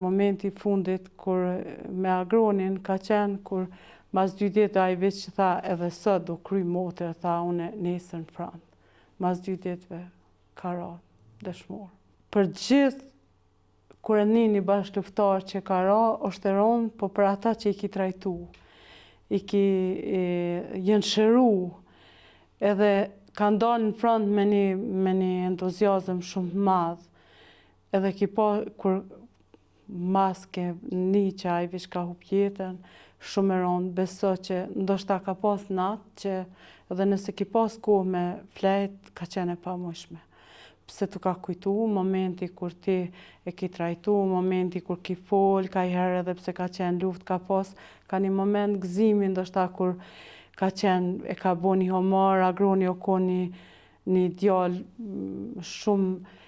Momenti I fundit kur me Agronin ka qenë kur mas 2 ditë ai veç që tha edhe sot do kry motër, tha une nesër në Frant. Mas 2 ditëve ka ra dëshmor. Për gjithë kur e nini bashkëluftar që ka ra, është e ronë, po për ata që I ki trajtu, jenë shëru, edhe kanë dalë në Frant me një entuziazëm shumë të madh, edhe ki pa kur mas ke një që ai veç ka hup jetën, shumë e ronë, beso që ndoshta ka pas natë që edhe nëse ki pas kohë me flejt, ka qenë e pamundshme. Pse të ka kujtu momenti kur ti e ki trajtu, momenti kur ki fol, ka I herë edhe pse ka qenë luftë, ka një moment gëzimi ndoshta kur ka qenë, e ka bo një homar, Agroni o ko një djalë shumë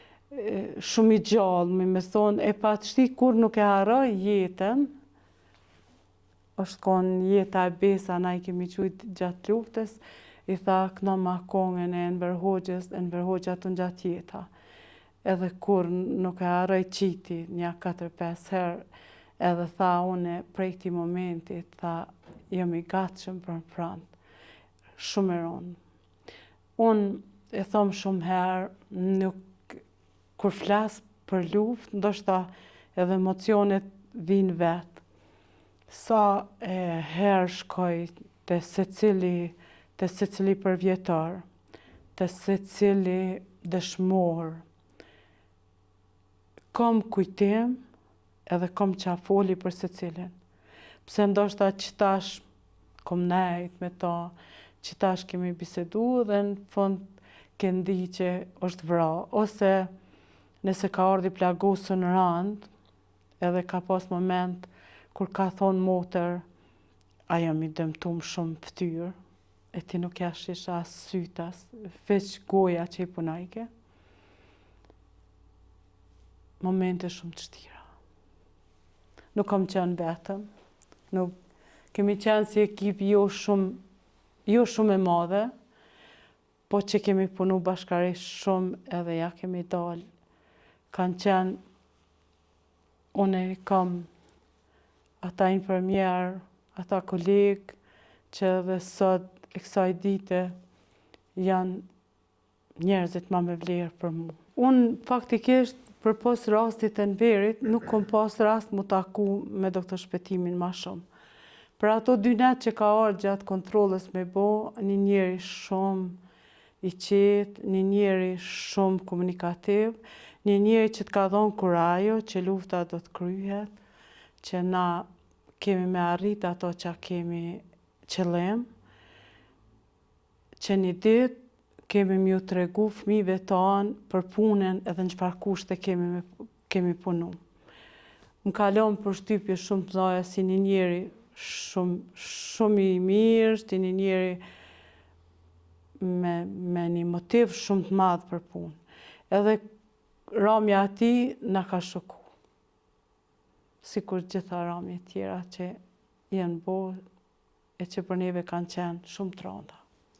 I gjallë, me thonë, e pa të shti kur nuk e harroj jetën, është konë jeta e besa, na I kemi qujtë gjatë luftës, I tha këna ma kongën e Enver Hoxhës, Enver Hoxha të gjatë jeta. Edhe kur nuk e harroj qiti, nja 4-5 herë, edhe tha une prej këti momentit, tha jam I gatshëm për në Frant. Shumë e ronë. Unë e thom shumë herë, kur flas për luftë, ndoshta edhe emocionet vinë vetë. Sa herë shkoj te secili përvjetar, te secili dëshmor, kam kujtim edhe kam qafoli për secilin. Pse ndoshta qitash kom nejt me ta, qitash kemi bisedu dhe në fund ke ndi që është vra, ose nëse ka ardhi plagosë në rand, edhe ka pas moment kur ka thonë motër, a jam I dëmtum shumë ftyrë, e ti nuk ja shish as sytas, veç goja që I punajke. Momente shumë të shtira. Nuk kam qenë vetëm, nuk kemi qenë si ekip jo shumë e madhe, po që kemi punu bashkarisht shumë edhe ja kemi dalë. Kanë qenë, une kam ata infermjerë, ata kolegë, që edhe sot e kësaj dite janë njerëzit ma me vlerë për mu. Unë faktikisht për pos rastit e Enverit nuk kom pas rast mu taku me doktor Shpetimin ma shumë. Për ato 2 net që ka ardhur gjatë kontrolës me bo, një njeri shumë I qetë, një njeri shumë komunikativ, një njeri që të ka dhonë kurajo që lufta do të kryhet, që na kemi me arrit ato që kemi qëllim, që një ditë kemi mju të regu fëmijëve tanë për punën edhe në çfarë kushte kemi punu. Më kalon përshtypje shumë të dhaja si një njeri shumë I mirë, një njeri me një motiv shumë të madh për punë. Edhe ramja ati na ka shoku. Sikur gjitha ramje tjera që janë bo e që për neve kanë qenë shumë të rënda.